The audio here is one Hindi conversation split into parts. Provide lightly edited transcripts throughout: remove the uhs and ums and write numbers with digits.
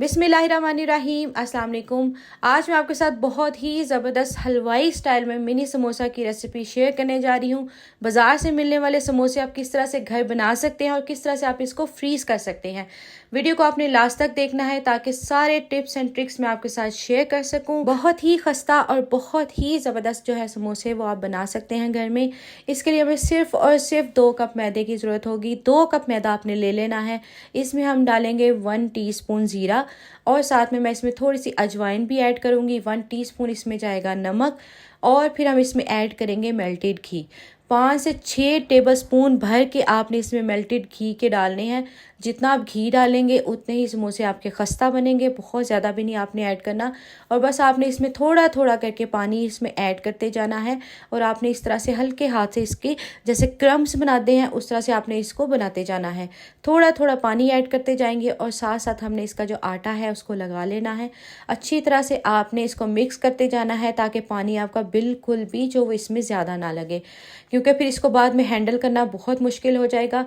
बिस्मिल्लाहिर्रहमानिर्रहीम, अस्सलाम वालेकुम। आज मैं आपके साथ बहुत ही ज़बरदस्त हलवाई स्टाइल में मिनी समोसा की रेसिपी शेयर करने जा रही हूँ। बाज़ार से मिलने वाले समोसे आप किस तरह से घर बना सकते हैं और किस तरह से आप इसको फ्रीज़ कर सकते हैं। वीडियो को आपने लास्ट तक देखना है ताकि सारे टिप्स एंड ट्रिक्स मैं आपके साथ शेयर कर सकूँ। बहुत ही खस्ता और बहुत ही ज़बरदस्त जो है समोसे वो आप बना सकते हैं घर में। इसके लिए हमें सिर्फ और सिर्फ 2 कप मैदे की ज़रूरत होगी। 2 कप मैदा आपने ले लेना है। इसमें हम डालेंगे 1 टीस्पून ज़ीरा और साथ में मैं इसमें थोड़ी सी अजवाइन भी ऐड करूँगी। 1 टीस्पून इसमें जाएगा नमक और फिर हम इसमें ऐड करेंगे मेल्टेड घी। 5 से 6 टेबलस्पून भर के आपने इसमें मेल्टेड घी के डालने हैं। जितना आप घी डालेंगे उतने ही समोसे आपके खस्ता बनेंगे। बहुत ज़्यादा भी नहीं आपने ऐड करना। और बस आपने इसमें थोड़ा थोड़ा करके पानी इसमें ऐड करते जाना है और आपने इस तरह से हल्के हाथ से इसके जैसे क्रम्स बनाते हैं उस तरह से आपने इसको बनाते जाना है। थोड़ा थोड़ा पानी ऐड करते जाएंगे और साथ साथ हमने इसका जो आटा है उसको लगा लेना है। अच्छी तरह से आपने इसको मिक्स करते जाना है ताकि पानी आपका बिल्कुल भी जो वो इसमें ज़्यादा ना लगे, क्योंकि फिर इसको बाद में हैंडल करना बहुत मुश्किल हो जाएगा।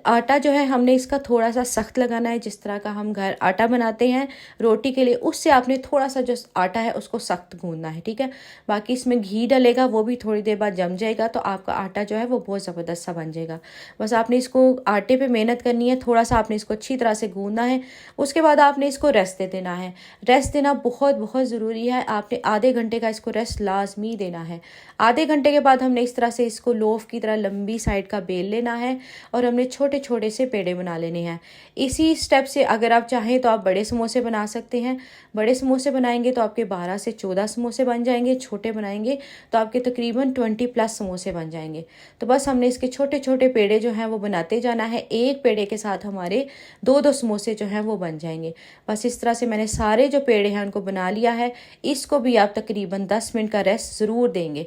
आटा जो है हमने इसका थोड़ा सा सख्त लगाना है, जिस तरह का हम घर आटा बनाते हैं रोटी के लिए उससे आपने थोड़ा सा जो आटा है उसको सख्त गूंदना है, ठीक है। बाकी इसमें घी डलेगा वो भी थोड़ी देर बाद जम जाएगा तो आपका आटा जो है वो बहुत ज़बरदस्त सा बन जाएगा। बस आपने इसको आटे पे मेहनत करनी है, थोड़ा सा आपने इसको अच्छी तरह से गूंदना है। उसके बाद आपने इसको रेस्ट दे देना है। रेस्ट देना बहुत बहुत ज़रूरी है। आपने आधे घंटे का इसको रेस्ट लाजमी देना है। आधे घंटे के बाद हमने इस तरह से इसको लोफ की तरह लंबी साइड का बेल लेना है और हमने छोटे छोटे से पेड़े बना लेने हैं। इसी स्टेप से अगर आप चाहें तो आप बड़े समोसे बना सकते हैं। बड़े समोसे बनाएंगे तो आपके 12 से 14 समोसे बन जाएंगे। छोटे बनाएंगे तो आपके तकरीबन 20+ समोसे बन जाएंगे। तो बस हमने इसके छोटे छोटे पेड़े जो हैं वो बनाते जाना है। एक पेड़े के साथ हमारे 2-2 समोसे जो हैं वो बन जाएंगे। बस इस तरह से मैंने सारे जो पेड़े हैं उनको बना लिया है। इसको भी आप तकरीबन 10 मिनट का रेस्ट ज़रूर देंगे।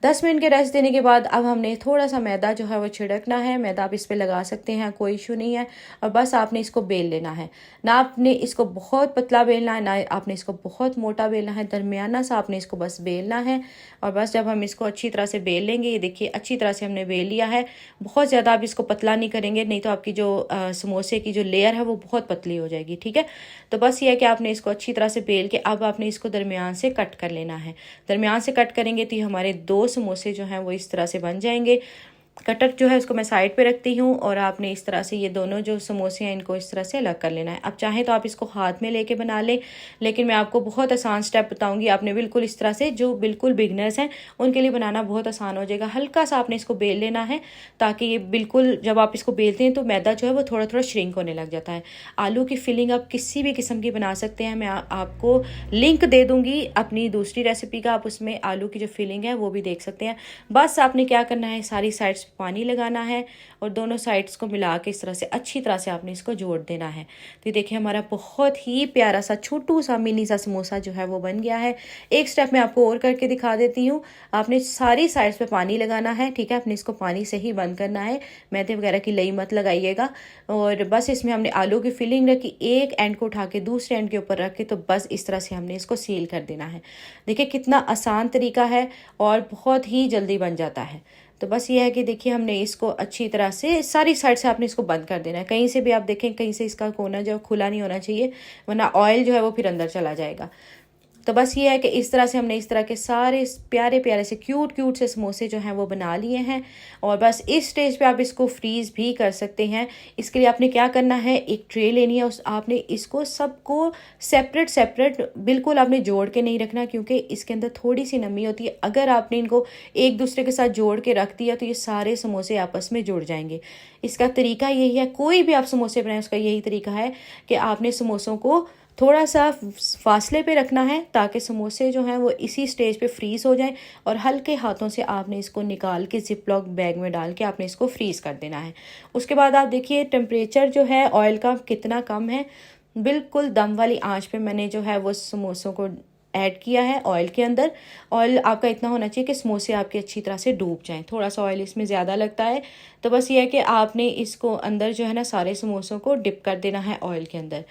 10 मिनट के रेस्ट देने के बाद अब हमने थोड़ा सा मैदा जो है वो छिड़कना है। मैदा आप इस पर लगा सकते हैं, कोई इशू नहीं है। और बस आपने इसको बेल लेना है। ना आपने इसको बहुत पतला बेलना है ना आपने इसको बहुत मोटा बेलना है, दरमियाना सा आपने इसको बस बेलना है। और बस जब हम इसको अच्छी तरह से बेल लेंगे, ये देखिए अच्छी तरह से हमने बेल लिया है। बहुत ज़्यादा आप इसको पतला नहीं करेंगे, नहीं तो आपकी जो समोसे की जो लेयर है वो बहुत पतली हो जाएगी, ठीक है। तो बस ये है कि आपने इसको अच्छी तरह से बेल के अब आपने इसको दरमियान से कट कर लेना है। दरमियान से कट करेंगे तो हमारे 2 समोसे जो हैं वो इस तरह से बन जाएंगे। कटर जो है उसको मैं साइड पे रखती हूँ और आपने इस तरह से ये दोनों जो समोसे हैं इनको इस तरह से अलग कर लेना है। अब चाहे तो आप इसको हाथ में लेके बना लें, लेकिन मैं आपको बहुत आसान स्टेप बताऊंगी। आपने बिल्कुल इस तरह से, जो बिल्कुल बिगनर्स हैं उनके लिए बनाना बहुत आसान हो जाएगा। हल्का सा आपने इसको बेल लेना है ताकि ये बिल्कुल, जब आप इसको बेलते हैं तो मैदा जो है वो थोड़ा थोड़ा श्रिंक होने लग जाता है। आलू की फिलिंग आप किसी भी किस्म की बना सकते हैं। मैं आपको लिंक दे दूँगी अपनी दूसरी रेसिपी का, आप उसमें आलू की जो फिलिंग है वो भी देख सकते हैं। बस आपने क्या करना है, सारी साइड्स पानी लगाना है और दोनों साइड्स को मिला के इस तरह से अच्छी तरह से आपने इसको जोड़ देना है। तो ये देखिए हमारा बहुत ही प्यारा सा छोटू सा मिनी सा समोसा जो है वो बन गया है। एक स्टेप मैं आपको और करके दिखा देती हूँ। आपने सारी साइड्स पे पानी लगाना है, ठीक है। आपने इसको पानी से ही बंद करना है, मैदे वगैरह की लई मत लगाइएगा। और बस इसमें हमने आलू की फिलिंग रखी, एक एंड को उठा के दूसरे एंड के ऊपर रख के तो बस इस तरह से हमने इसको सील कर देना है। देखिए कितना आसान तरीका है और बहुत ही जल्दी बन जाता है। तो बस ये है कि देखिए हमने इसको अच्छी तरह से सारी साइड से आपने इसको बंद कर देना है। कहीं से भी आप देखें, कहीं से इसका कोना जो खुला नहीं होना चाहिए, वरना ऑयल जो है वो फिर अंदर चला जाएगा। तो बस ये है कि इस तरह से हमने इस तरह के सारे प्यारे प्यारे से क्यूट क्यूट से समोसे जो हैं वो बना लिए हैं। और बस इस स्टेज पे आप इसको फ्रीज़ भी कर सकते हैं। इसके लिए आपने क्या करना है, एक ट्रे लेनी है, उस आपने इसको सबको सेपरेट सेपरेट बिल्कुल आपने जोड़ के नहीं रखना, क्योंकि इसके अंदर थोड़ी सी नमी होती है। अगर आपने इनको एक दूसरे के साथ जोड़ के रख दिया तो ये सारे समोसे आपस में जुड़ जाएंगे। इसका तरीका यही है, कोई भी आप समोसे बनाएं उसका यही तरीका है कि आपने समोसों को थोड़ा सा फासले पे रखना है ताकि समोसे जो हैं वो इसी स्टेज पे फ्रीज़ हो जाएं। और हल्के हाथों से आपने इसको निकाल के जिप लॉक बैग में डाल के आपने इसको फ्रीज़ कर देना है। उसके बाद आप देखिए टेम्परेचर जो है ऑयल का कितना कम है। बिल्कुल दम वाली आंच पे मैंने जो है वो समोसों को ऐड किया है ऑयल के अंदर। ऑयल आपका इतना होना चाहिए कि समोसे आपके अच्छी तरह से डूब जाएं। थोड़ा सा ऑयल इसमें ज़्यादा लगता है। तो बस ये है कि आपने इसको अंदर जो है ना सारे समोसों को डिप कर देना है ऑयल के अंदर।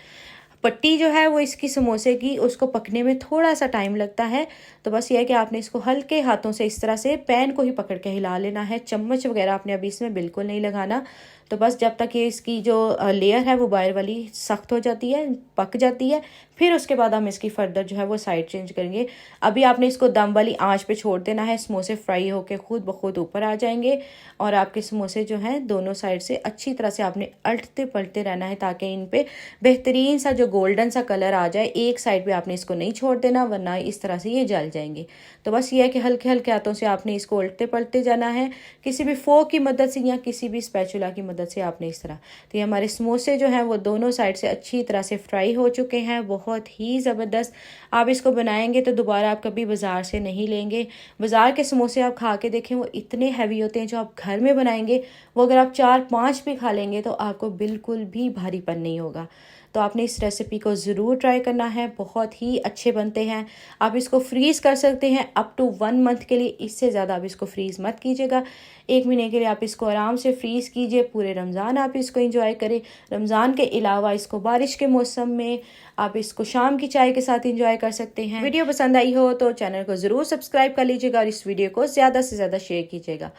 पट्टी जो है वो इसकी समोसे की उसको पकने में थोड़ा सा टाइम लगता है। तो बस ये है कि आपने इसको हल्के हाथों से इस तरह से पैन को ही पकड़ के हिला लेना है। चम्मच वगैरह आपने अभी इसमें बिल्कुल नहीं लगाना। तो बस जब तक ये इसकी जो लेयर है वो बाहर वाली सख्त हो जाती है, पक जाती है, फिर उसके बाद हम इसकी फर्दर जो है वो साइड चेंज करेंगे। अभी आपने इसको दम वाली आंच पे छोड़ देना है। समोसे फ्राई होके खुद ब खुद ऊपर आ जाएंगे और आपके समोसे जो हैं दोनों साइड से अच्छी तरह से आपने अल्टते पलटते रहना है ताकि इन पे बेहतरीन सा जो गोल्डन सा कलर आ जाए। एक साइड पे आपने इसको नहीं छोड़ देना वरना इस तरह से ये जल जाएंगे। तो बस ये है कि हल्के हल्के हाथों से आपने इसको उल्टते पलटते जाना है, किसी भी फोक की मदद से या किसी भी स्पैचुला की मदद से आपने इस तरह। तो ये हमारे समोसे जो हैं वो दोनों साइड से अच्छी तरह से फ्राई हो चुके हैं, बहुत ही ज़बरदस्त। आप इसको बनाएंगे तो दोबारा आप कभी बाज़ार से नहीं लेंगे। बाज़ार के समोसे आप खा के देखें, वो इतने हैवी होते हैं। जो आप घर में बनाएंगे वो अगर आप 4-5 भी खा लेंगे तो आपको बिल्कुल भी भारीपन नहीं होगा। तो आपने इस रेसिपी को ज़रूर ट्राई करना है, बहुत ही अच्छे बनते हैं। आप इसको फ्रीज़ कर सकते हैं अप टू 1 मंथ के लिए, इससे ज़्यादा आप इसको फ्रीज़ मत कीजिएगा। 1 महीने के लिए आप इसको आराम से फ्रीज़ कीजिए, पूरे रमज़ान आप इसको एंजॉय करें। रमज़ान के अलावा इसको बारिश के मौसम में आप इसको शाम की चाय के साथ एंजॉय कर सकते हैं। वीडियो पसंद आई हो तो चैनल को ज़रूर सब्सक्राइब कर लीजिएगा और इस वीडियो को ज़्यादा से ज़्यादा शेयर कीजिएगा।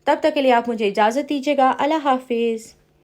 तब तक के लिए आप मुझे इजाज़त दीजिएगा। अल्लाह हाफिज़।